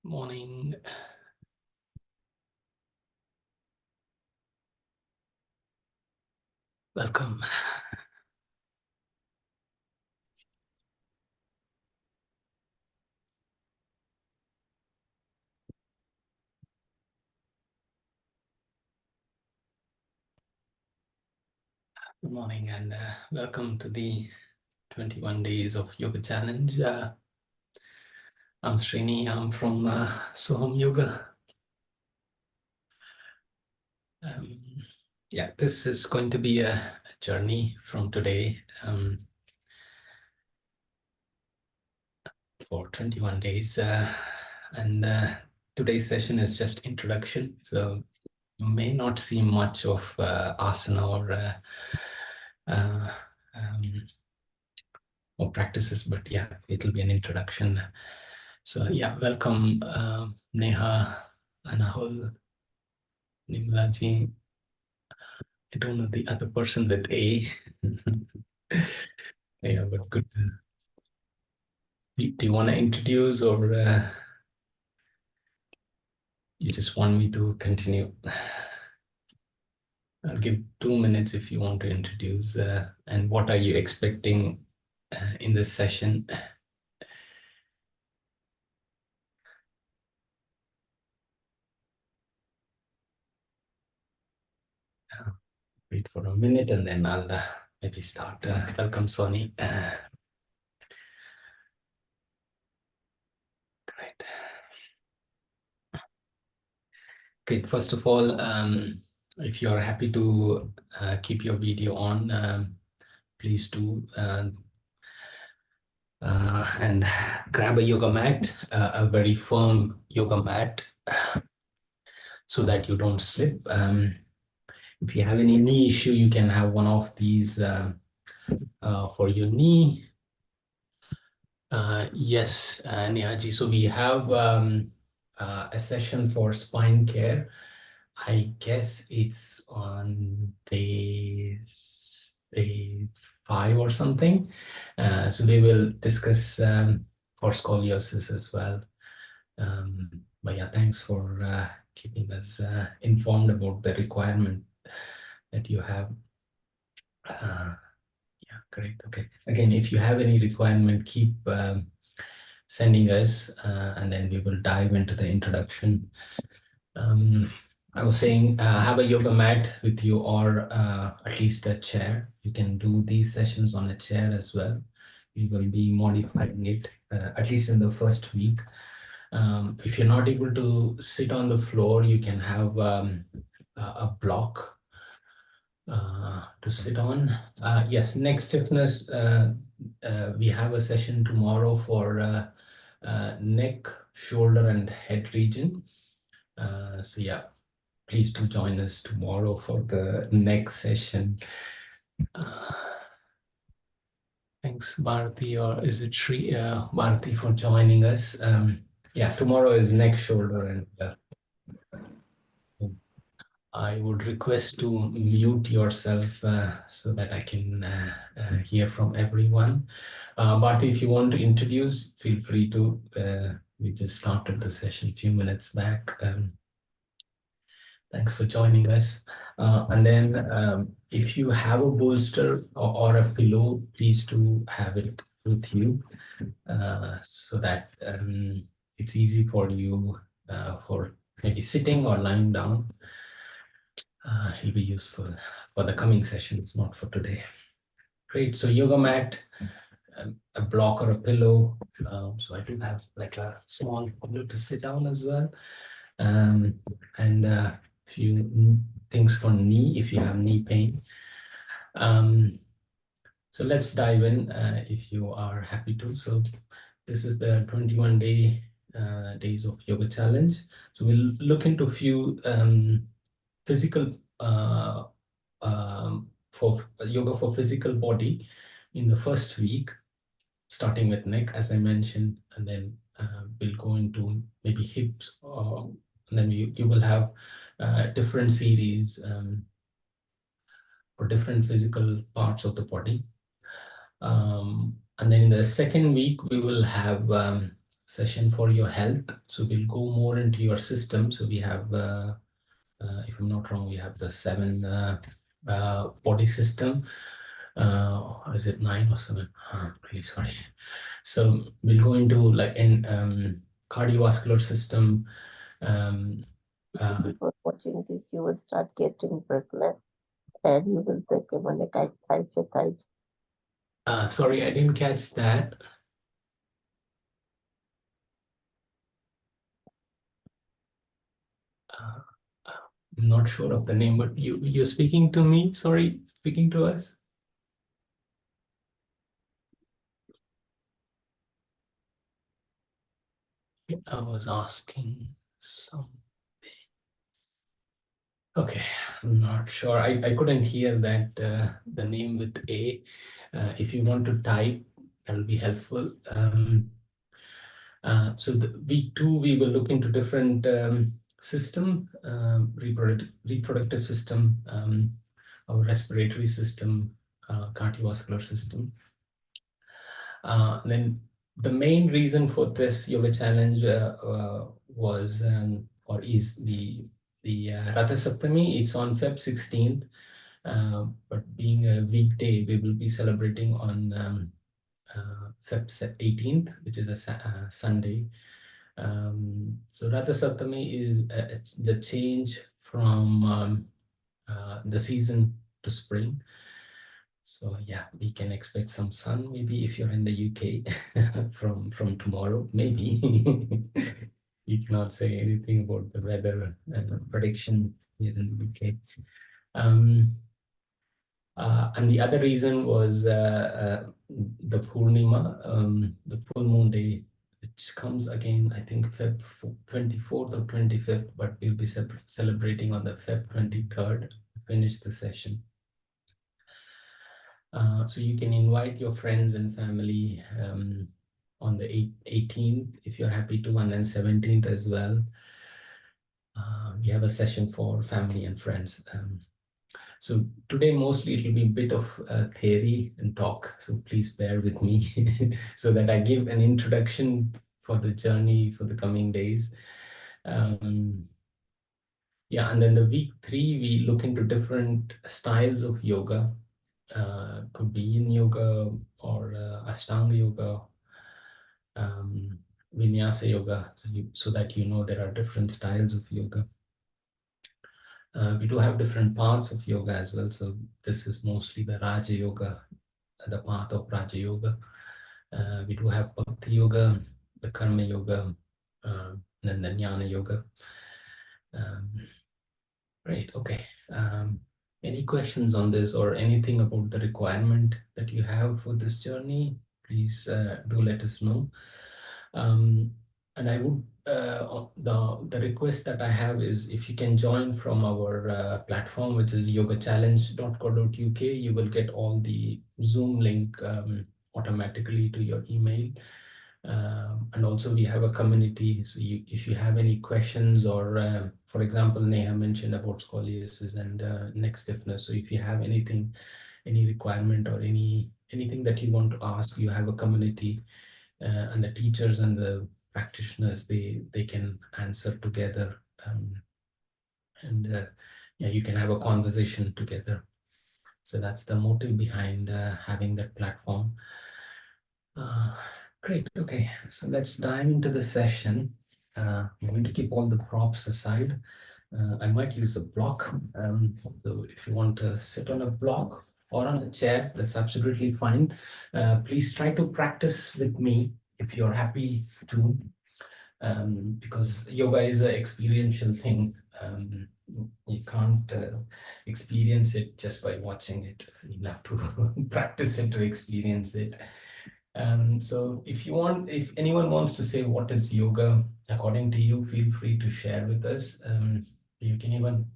Morning. Welcome. Good morning and welcome to the 21 Days of Yoga Challenge. I'm Srini. I'm from Soham Yoga. Um, yeah, this is going to be a journey from today for 21 days. And today's session is just introduction. So you may not see much of asana uh, um, or practices, but yeah, it'll be an introduction. So yeah, welcome Neha, Anahul, Nimlaji. I don't know the other person with A. Yeah, but good. Do you want to introduce or you just want me to continue? I'll give 2 minutes if you want to introduce. And what are you expecting in this session? Wait for a minute and then I'll maybe start. Welcome, Sony. Great. Great. First of all, if you're happy to keep your video on, please do. And grab a yoga mat, a very firm yoga mat, so that you don't slip. If you have any knee issue, you can have one of these for your knee. Yes, Nihaji. So we have a session for spine care. I guess it's on day 5 or something. So we will discuss for scoliosis as well. But yeah, thanks for keeping us informed about the requirement that you have. Yeah, great. Okay. Again, if you have any requirement, keep sending us, and then we will dive into the introduction. I was saying, have a yoga mat with you or at least a chair. You can do these sessions on a chair as well. We will be modifying it, at least in the first week. If you're not able to sit on the floor, you can have a block to sit on. Yes, neck stiffness. We have a session tomorrow for neck, shoulder, and head region. So yeah, please do join us tomorrow for the next session. Thanks, Bharti, or is it Shri Bharti for joining us? Yeah, tomorrow is neck, shoulder, and I would request to mute yourself so that I can hear from everyone. Bharti, if you want to introduce, feel free to. We just started the session a few minutes back. Thanks for joining us. And then if you have a bolster or a pillow, please do have it with you so that it's easy for you for maybe sitting or lying down. It'll be useful for the coming sessions, not for today. Great. So yoga mat, a block or a pillow. So I do have like a small pillow to sit down as well. And a few things for knee if you have knee pain. So let's dive in if you are happy to. So this is the 21 days of yoga challenge. So we'll look into a few physical for yoga for physical body in the first week, starting with neck, as I mentioned, and then we'll go into maybe hips, and then you will have different series for different physical parts of the body. And then in the second week, we will have session for your health. So we'll go more into your system. So we have, if I'm not wrong, we have the 7 body system. Is it 9 or 7? Really sorry. So we'll go into like in cardiovascular system. Before watching this, you will start getting breathless and you will think, Sorry, I didn't catch that. I'm not sure of the name, but you're speaking to me. Sorry, speaking to us. I was asking some. Okay, I'm not sure. I couldn't hear that the name with A. If you want to type, that will be helpful. So the week 2, we will look into different system, reproductive system, our respiratory system, cardiovascular system. Then the main reason for this yoga challenge was or is the Ratha Saptami. It's on Feb 16th, but being a weekday, we will be celebrating on Feb 18th, which is a Sunday. So Ratha Saptami is it's the change from the season to spring. So yeah, we can expect some sun maybe if you're in the UK from tomorrow, maybe. You cannot say anything about the weather prediction here in the UK. And the other reason was the Purnima, the full moon day, which comes again, I think Feb 24th or 25th, but we'll be celebrating on the Feb 23rd to finish the session. So you can invite your friends and family on the 18th if you're happy to, and then 17th as well. We have a session for family and friends. So today mostly it will be a bit of theory and talk, so please bear with me so that I give an introduction for the journey for the coming days. Yeah, and then the week 3, we look into different styles of yoga. Could be yin yoga or ashtanga yoga, vinyasa yoga, so that you know there are different styles of yoga. We do have different paths of yoga as well. So this is mostly the Raja Yoga, the path of Raja Yoga. We do have Bhakti Yoga, the Karma Yoga, then the Jnana Yoga. Great, okay. Any questions on this or anything about the requirement that you have for this journey? Please do let us know. And I would, the request that I have is if you can join from our platform, which is yogachallenge.co.uk, you will get all the Zoom link automatically to your email. And also we have a community. So if you have any questions or, for example, Neha mentioned about scoliosis and neck stiffness. So if you have anything, any requirement or anything that you want to ask, you have a community. And the teachers and the practitioners, they can answer together, and yeah, you can have a conversation together. So that's the motive behind having that platform. Great. Okay, so let's dive into the session. I'm going to keep all the props aside. I might use a block. So if you want to sit on a block or on a chair, that's absolutely fine. Please try to practice with me if you're happy to, because yoga is an experiential thing. You can't experience it just by watching it. You have to practice it to experience it. So if anyone wants to say what is yoga according to you, feel free to share with us. You can even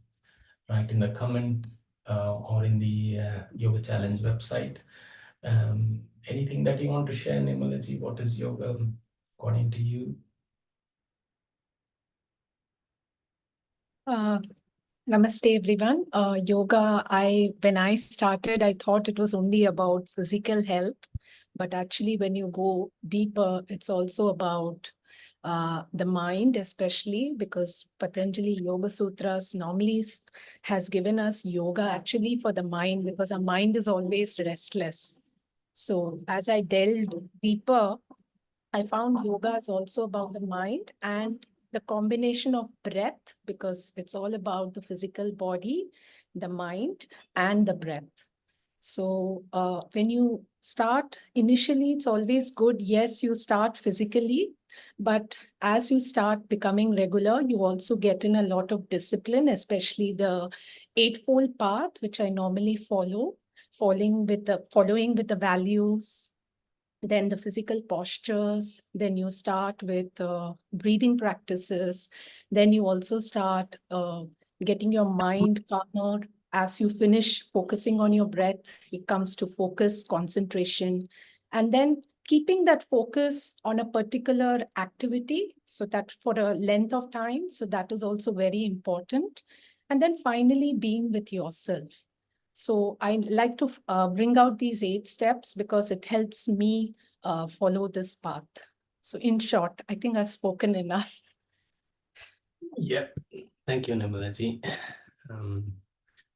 write in the comment or in the Yoga Challenge website. Anything that you want to share, Nimalaji, what is yoga according to you? Namaste, everyone. Yoga, when I started, I thought it was only about physical health, but actually when you go deeper, it's also about the mind, especially because Patanjali Yoga Sutras normally has given us yoga actually for the mind, because our mind is always restless. So as I delved deeper, I found yoga is also about the mind and the combination of breath, because it's all about the physical body, the mind, and the breath. So when you start initially, it's always good. Yes, you start physically, but as you start becoming regular, you also get in a lot of discipline, especially the Eightfold Path, which I normally follow, following with the values, then the physical postures, then you start with breathing practices, then you also start getting your mind calmer. As you finish focusing on your breath, it comes to focus, concentration, and then keeping that focus on a particular activity, so that for a length of time, so that is also very important. And then finally being with yourself. So I like to bring out these 8 steps because it helps me follow this path. So in short, I think I've spoken enough. Yeah, thank you, Namalaji.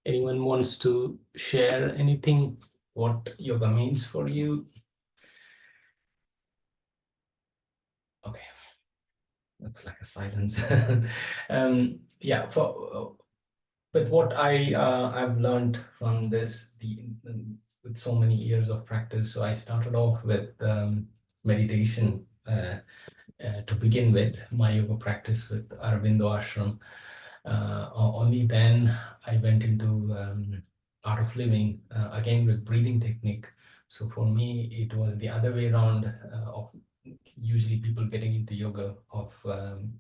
Anyone wants to share anything, what yoga means for you? Okay, looks like a silence. Yeah, but what I've learned from this, with so many years of practice. So I started off with meditation to begin with, my yoga practice with Aurobindo Ashram. Only then I went into art of living, again with breathing technique. So for me, it was the other way around of usually people getting into yoga, of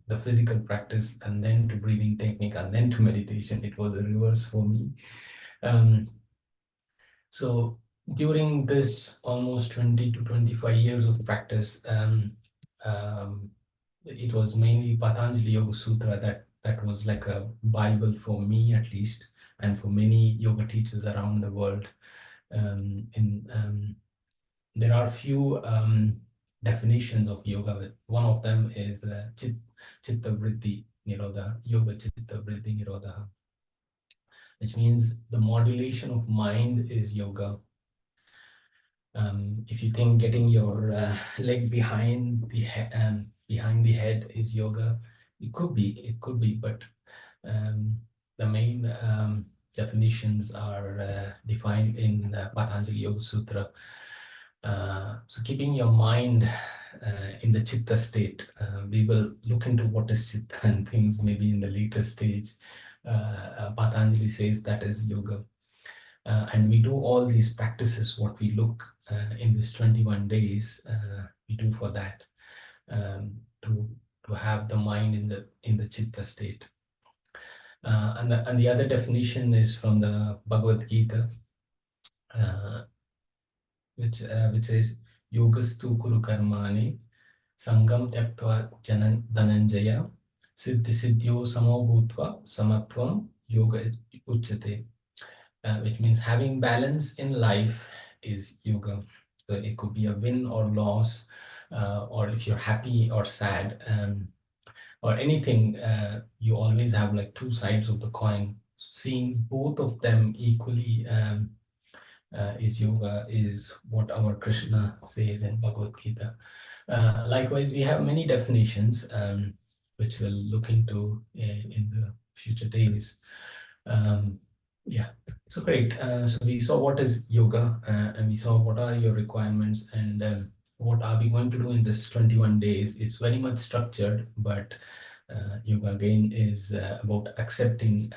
the physical practice and then to breathing technique and then to meditation. It was a reverse for me. So during this almost 20 to 25 years of practice, it was mainly Patanjali Yoga Sutra that was like a Bible for me, at least, and for many yoga teachers around the world. There are few definitions of yoga. One of them is Chitta Vritti Nirodha, Yoga Chitta Vritti Nirodha, which means the modulation of mind is yoga. If you think getting your leg behind the head is yoga, it could be, but the main definitions are defined in the Patanjali Yoga Sutra. So keeping your mind in the chitta state, we will look into what is chitta and things maybe in the later stage. Patanjali says that is yoga. And we do all these practices, what we look in this 21 days, we do for that, to have the mind in the chitta state. And the other definition is from the Bhagavad Gita, which says yogastu kuru karmani sangam tyaktva dhananjaya siddhi siddhyo samo bhutva samatvam yoga uchyate. Which means having balance in life is yoga. So it could be a win or loss, or if you're happy or sad, or anything, you always have like two sides of the coin. Seeing both of them equally is yoga, is what our Krishna says in Bhagavad Gita. Likewise, we have many definitions, which we'll look into in the future days. Yeah, so great. So we saw what is yoga, and we saw what are your requirements, and what are we going to do in this 21 days. It's very much structured, but yoga again is about accepting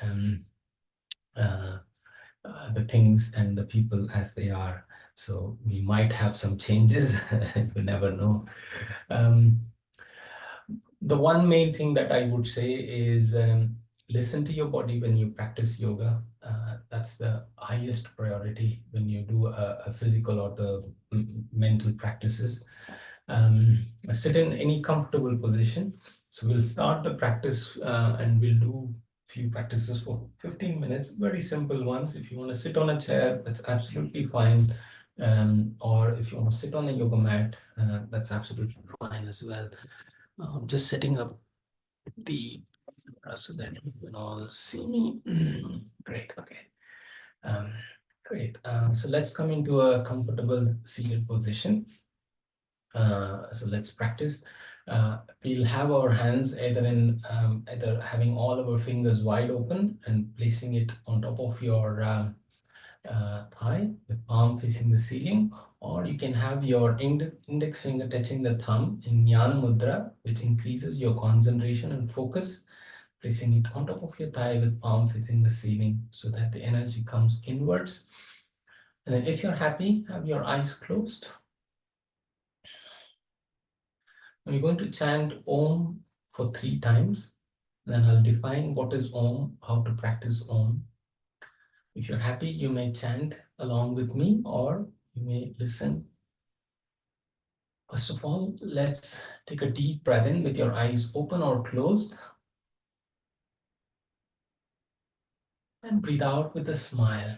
the things and the people as they are. So we might have some changes, you never know. The one main thing that I would say is listen to your body when you practice yoga. That's the highest priority when you do a physical or the mental practices. Sit in any comfortable position. So we'll start the practice and we'll do few practices for 15 minutes, very simple ones. If you want to sit on a chair, that's absolutely fine. Or if you want to sit on a yoga mat, that's absolutely fine as well. Just setting up the so that you can all see me. Great. Okay. Great. So let's come into a comfortable seated position. So let's practice. We'll have our hands either having all of our fingers wide open and placing it on top of your thigh, the palm facing the ceiling, or you can have your index finger touching the thumb in Jnana Mudra, which increases your concentration and focus, placing it on top of your thigh with palm facing the ceiling so that the energy comes inwards. And then if you're happy, have your eyes closed. We're going to chant Om for 3 times. Then I'll define what is Om, how to practice Om. If you're happy, you may chant along with me or you may listen. First of all, let's take a deep breath in with your eyes open or closed. And breathe out with a smile.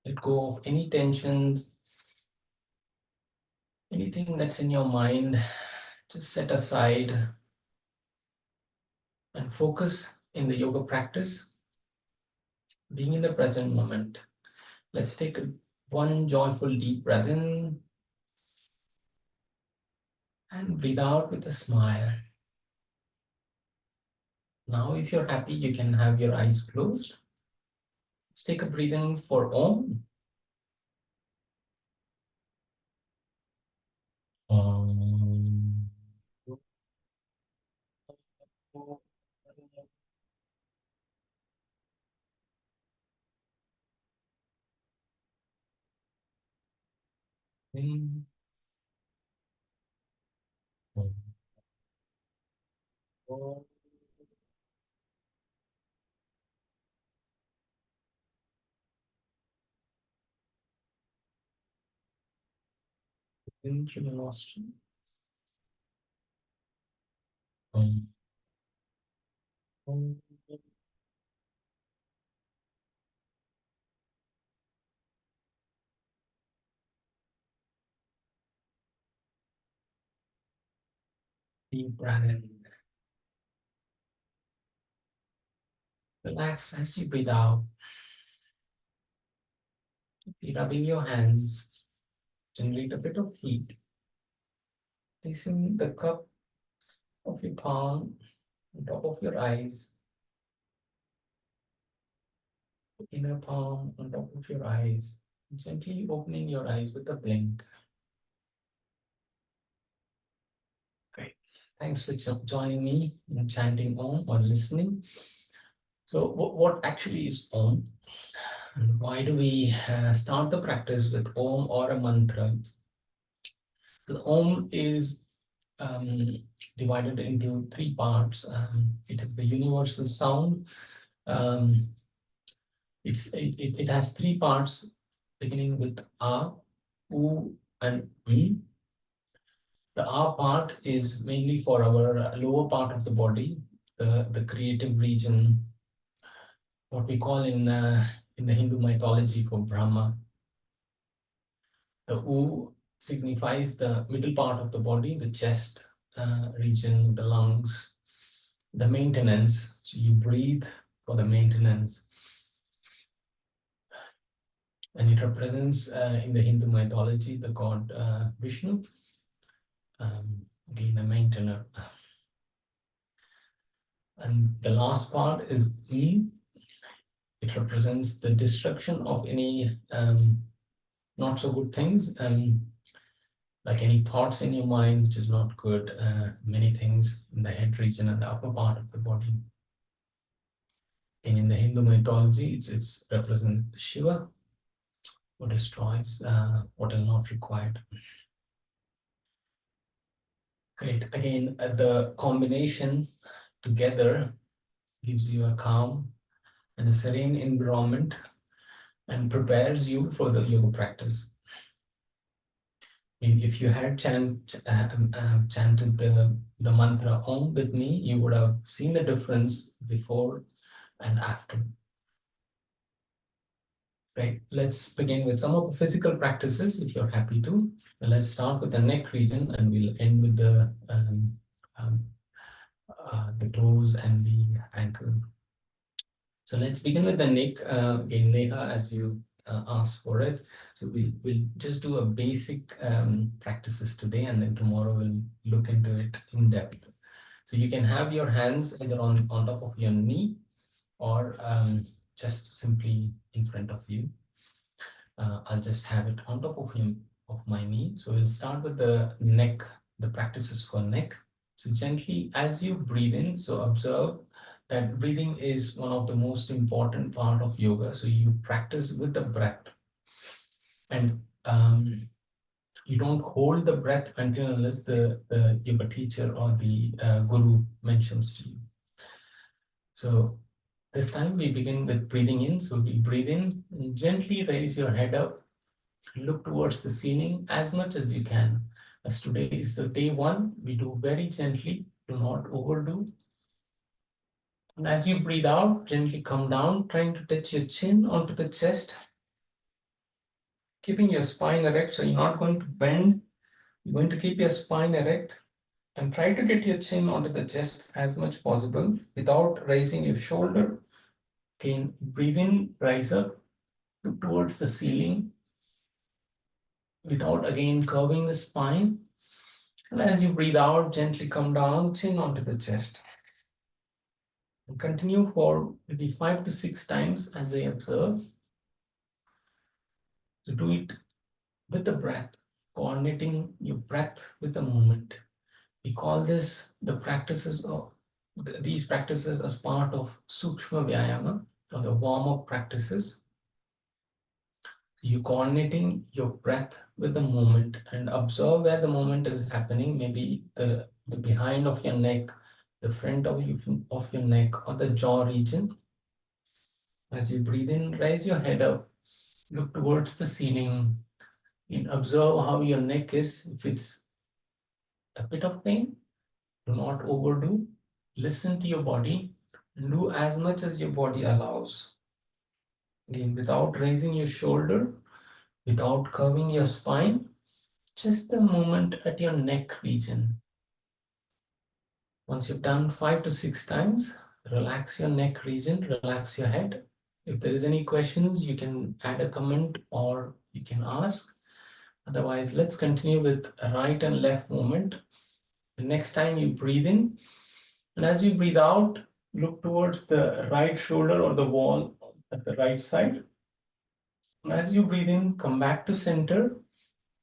Let go of any tensions, anything that's in your mind. Just set aside and focus in the yoga practice, being in the present moment. Let's take one joyful deep breath in and breathe out with a smile. Now, if you're happy, you can have your eyes closed. Let's take a breath in for Om. Om. In. Om. Om. In through the nostril. Om. Om. Deep breath in. Relax as you breathe out. Keep rubbing your hands. Generate a bit of heat. Placing the cup of your palm on top of your eyes. Inner palm on top of your eyes. Gently opening your eyes with a blink. Great. Thanks for joining me in chanting Om or listening. So what actually is Om? And why do we start the practice with Om or a mantra? So Om is divided into 3 parts. It is the universal sound. It has 3 parts, beginning with A, U, and M. The A part is mainly for our lower part of the body, the creative region, what we call in the Hindu mythology for Brahma. The U signifies the middle part of the body, the chest region, the lungs, the maintenance. So you breathe for the maintenance. And it represents in the Hindu mythology the god Vishnu, again the maintainer. And the last part is E. It represents the destruction of any not so good things, like any thoughts in your mind, which is not good, many things in the head region and the upper part of the body. And in the Hindu mythology, it's represent Shiva, who destroys what is not required. Great. Again, the combination together gives you a calm and a serene environment and prepares you for the yoga practice. And if you had chanted the mantra Om with me, you would have seen the difference before and after. Right, let's begin with some of the physical practices if you're happy to. Let's start with the neck region and we'll end with um, the toes and the ankle. So let's begin with the neck. Again, Neha, as you asked for it. So we'll just do a basic practices today, and then tomorrow we'll look into it in depth. So you can have your hands either on top of your knee or just simply in front of you. I'll just have it on top of my knee. So we'll start with the neck, the practices for neck. So gently as you breathe in, so observe that breathing is one of the most important part of yoga. So you practice with the breath, and you don't hold the breath until unless the yoga teacher or the guru mentions to you. So this time we begin with breathing in. So we breathe in and gently raise your head up. Look towards the ceiling as much as you can. As today is the day one, we do very gently, do not overdo. And as you breathe out, gently come down, trying to touch your chin onto the chest, keeping your spine erect. So you're not going to bend, you're going to keep your spine erect and try to get your chin onto the chest as much possible without raising your shoulder. Again, breathe in, rise up, look towards the ceiling without again curving the spine. And as you breathe out, gently come down, chin onto the chest. And continue for maybe 5 to 6 times as I observe. To do it with the breath, coordinating your breath with the movement. We call this the practices of these practices as part of Sukshma Vyayama or the warm-up practices. You coordinating your breath with the movement and observe where the movement is happening, maybe the behind of your neck, the front of your neck or the jaw region. As you breathe in, raise your head up, look towards the ceiling, and observe how your neck is. If it's a bit of pain, do not overdo. Listen to your body and do as much as your body allows. Again, without raising your shoulder, without curving your spine, just the movement at your neck region. Once you've done 5 to 6 times, relax your neck region, relax your head. If there is any questions, you can add a comment or you can ask. Otherwise, let's continue with a right and left movement. The next time you breathe in, and as you breathe out, look towards the right shoulder or the wall at the right side. And as you breathe in, come back to center.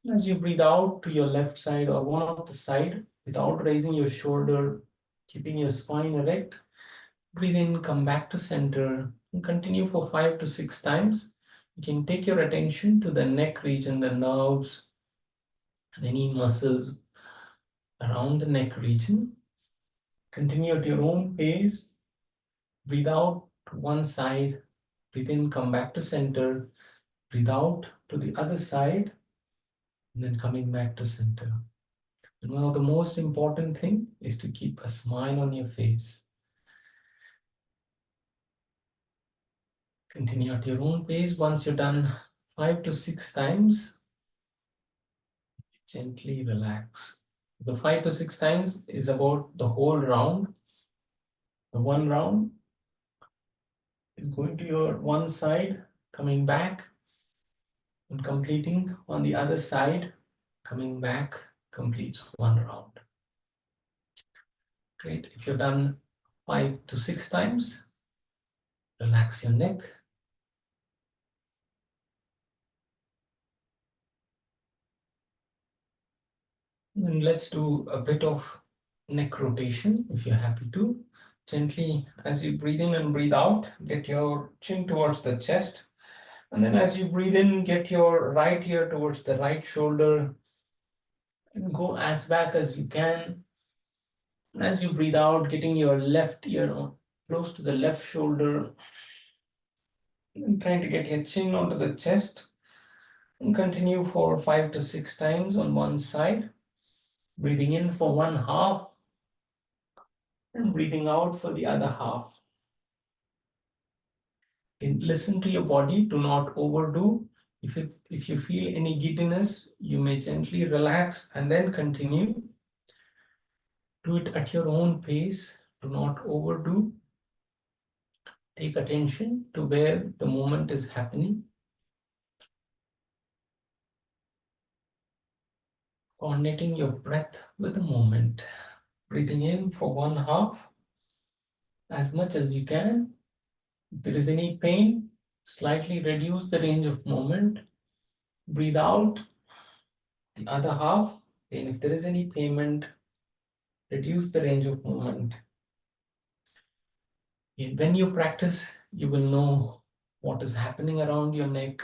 And as you breathe out to your left side or one of the side, without raising your shoulder, keeping your spine erect, breathe in, come back to center, and continue for 5 to 6 times. You can take your attention to the neck region, the nerves, and any muscles around the neck region. Continue at your own pace. Breathe out to one side, breathe in, come back to center, breathe out to the other side, and then coming back to center. And one of the most important thing is to keep a smile on your face. Continue at your own pace. Once you're done 5 to 6 times, gently relax. The 5 to 6 times is about the whole round. The one round is going to your one side, coming back and completing on the other side, coming back, completes one round. Great. If you're done 5 to 6 times, relax your neck. And let's do a bit of neck rotation if you're happy to. Gently, as you breathe in and breathe out, get your chin towards the chest. And then as you breathe in, get your right ear towards the right shoulder and go as back as you can. And as you breathe out, getting your left ear close to the left shoulder and trying to get your chin onto the chest. And continue for 5 to 6 times on one side. Breathing in for one half and breathing out for the other half. Listen to your body, do not overdo. If you feel any giddiness, you may gently relax and then continue. Do it at your own pace, do not overdo. Take attention to where the movement is happening. Coordinating your breath with the movement. Breathing in for 1/2 as much as you can. If there is any pain, slightly reduce the range of movement. Breathe out the other half. Then if there is any payment, reduce the range of movement. When you practice, you will know what is happening around your neck.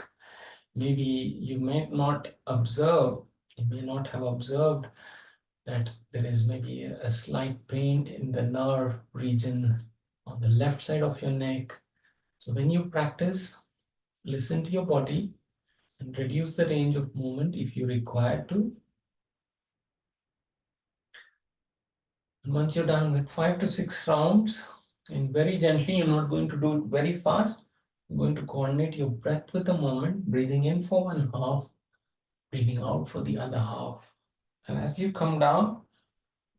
Maybe you may not observe, you may not have observed that there is maybe a slight pain in the nerve region on the left side of your neck. So when you practice, listen to your body and reduce the range of movement if you require to. And once you're done with 5 to 6 rounds, and very gently, you're not going to do it very fast. You're going to coordinate your breath with the movement, breathing in for 1/2, breathing out for the other half. And as you come down,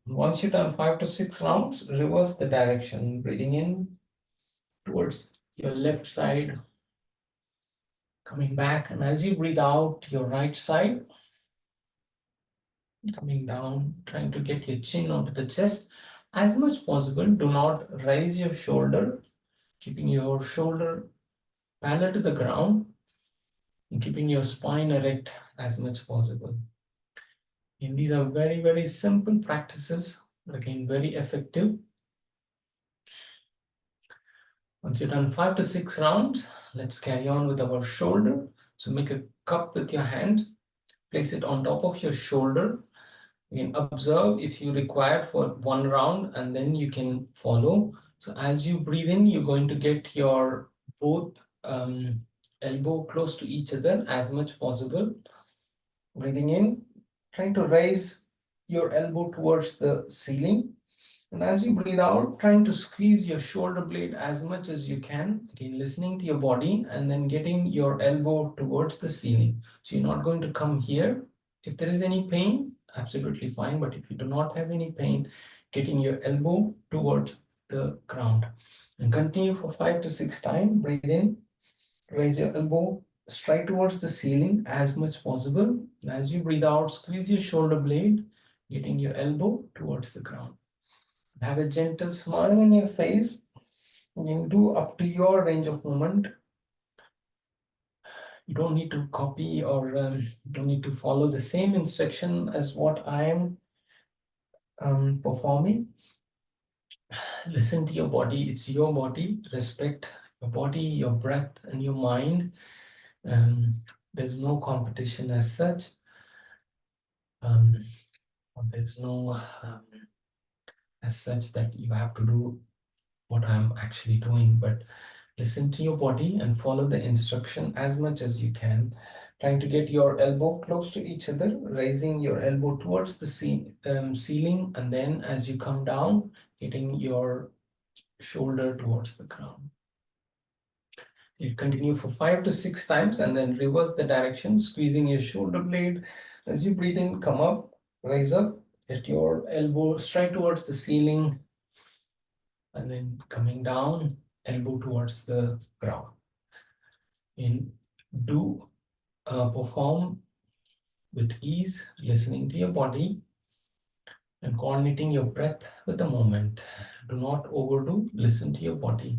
once you've done 5 to 6 rounds, reverse the direction, breathing in towards your left side, coming back. And as you breathe out, your right side, coming down, trying to get your chin onto the chest. As much possible, do not raise your shoulder, keeping your shoulder parallel to the ground and keeping your spine erect as much possible. And these are very, very simple practices, but again, very effective. Once you've done 5 to 6 rounds, let's carry on with our shoulder. So make a cup with your hand, place it on top of your shoulder. You can observe if you require for 1 round, and then you can follow. So as you breathe in, you're going to get your both elbow close to each other as much possible. Breathing in, trying to raise your elbow towards the ceiling. And as you breathe out, trying to squeeze your shoulder blade as much as you can. Again, listening to your body and then getting your elbow towards the ceiling. So you're not going to come here. If there is any pain, absolutely fine. But if you do not have any pain, getting your elbow towards the ground. And continue for 5 to 6 times. Breathe in, raise your elbow straight towards the ceiling as much possible. And as you breathe out, squeeze your shoulder blade, getting your elbow towards the ground. Have a gentle smile on your face. You can do up to your range of movement. You don't need to copy or don't need to follow the same instruction as what I am performing. Listen to your body. It's your body. Respect your body, your breath, and your mind. There's no competition as such. There's no as such that you have to do what I'm actually doing, but listen to your body and follow the instruction as much as you can. Trying to get your elbow close to each other, raising your elbow towards the ceiling, and then as you come down, getting your shoulder towards the ground. You continue for 5 to 6 times and then reverse the direction, squeezing your shoulder blade. As you breathe in, come up, raise up, get your elbow straight towards the ceiling, and then coming down, elbow towards the ground. In do perform with ease, listening to your body and coordinating your breath with the moment. Do not overdo, listen to your body.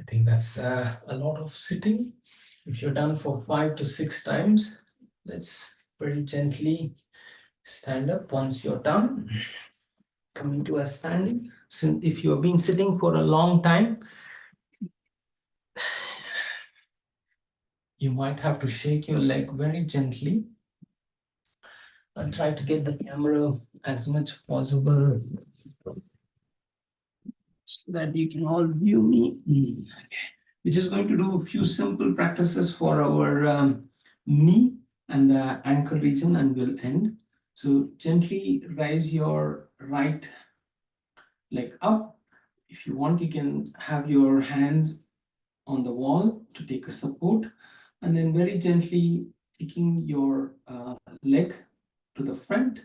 I think that's a lot of sitting. If you're done for 5 to 6 times, let's very gently stand up once you're done. Coming to a standing. So if you've been sitting for a long time, you might have to shake your leg very gently. I'll try to get the camera as much possible so that you can all view me. We're just going to do a few simple practices for our knee and the ankle region, and we'll end. So gently raise your right leg up. If you want, you can have your hand on the wall to take a support, and then very gently kicking your leg to the front.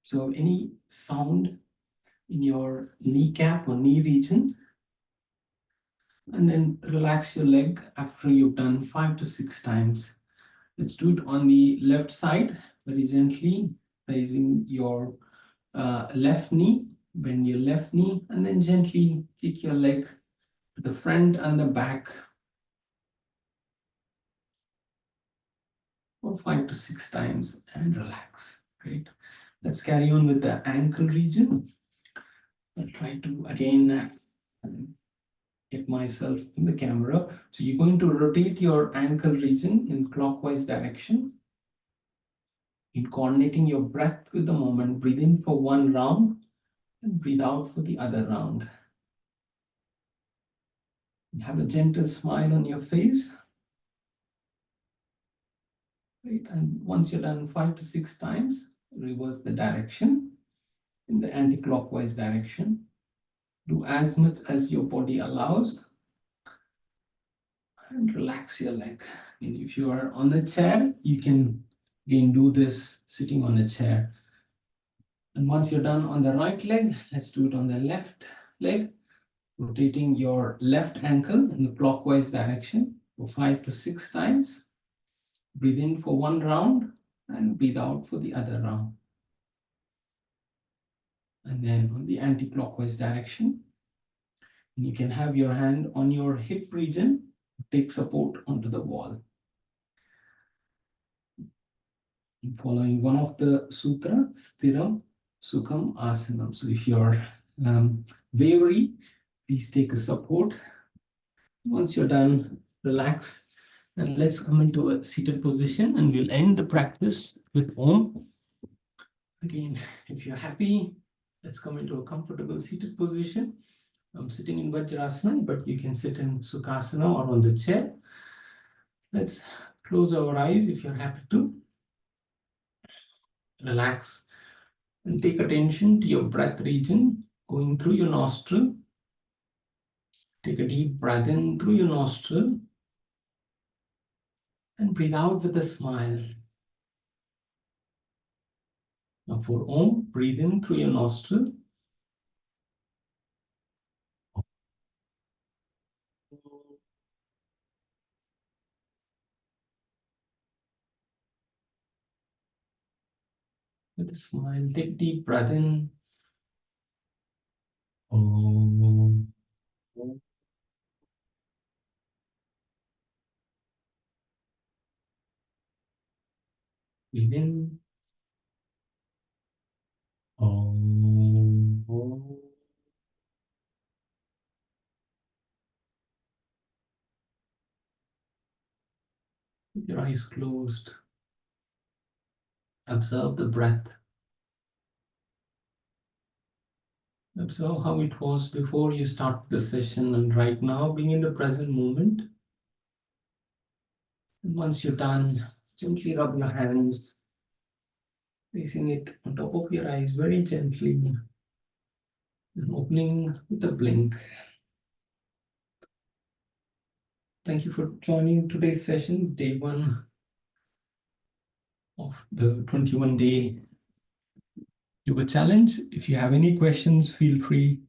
So any sound in your kneecap or knee region, and then relax your leg after you've done 5 to 6 times. Let's do it on the left side, very gently, raising your left knee, bend your left knee, and then gently kick your leg to the front and the back for 5 to 6 times and relax. Great. Let's carry on with the ankle region. I'll try to again get myself in the camera. So you're going to rotate your ankle region in clockwise direction. In coordinating your breath with the moment, breathe in for one round and breathe out for the other round. Have a gentle smile on your face. Right? And once you're done 5 to 6 times, reverse the direction in the anti-clockwise direction. Do as much as your body allows and relax your leg. And if you are on a chair, you can again do this sitting on a chair. And once you're done on the right leg, let's do it on the left leg, rotating your left ankle in the clockwise direction for 5 to 6 times. Breathe in for one round and breathe out for the other round. And then on the anti-clockwise direction, you can have your hand on your hip region, take support onto the wall. Following one of the sutra, Sthiram Sukham Asanam. So if you're wavering, please take a support. Once you're done, relax. And let's come into a seated position, and we'll end the practice with Om. Again, if you're happy, let's come into a comfortable seated position. I'm sitting in Vajrasana, but you can sit in Sukhasana or on the chair. Let's close our eyes if you're happy to. Relax and take attention to your breath region going through your nostril. Take a deep breath in through your nostril and breathe out with a smile. Now for Om, breathe in through your nostril. With a smile, take deep breath in. Om. Breathe in. Om. With your eyes closed, observe the breath. Observe how it was before you start the session, and right now being in the present moment. And once you're done, gently rub your hands, placing it on top of your eyes very gently, and opening with a blink. Thank you for joining today's session, day 1 of the 21-day yoga challenge. If you have any questions, feel free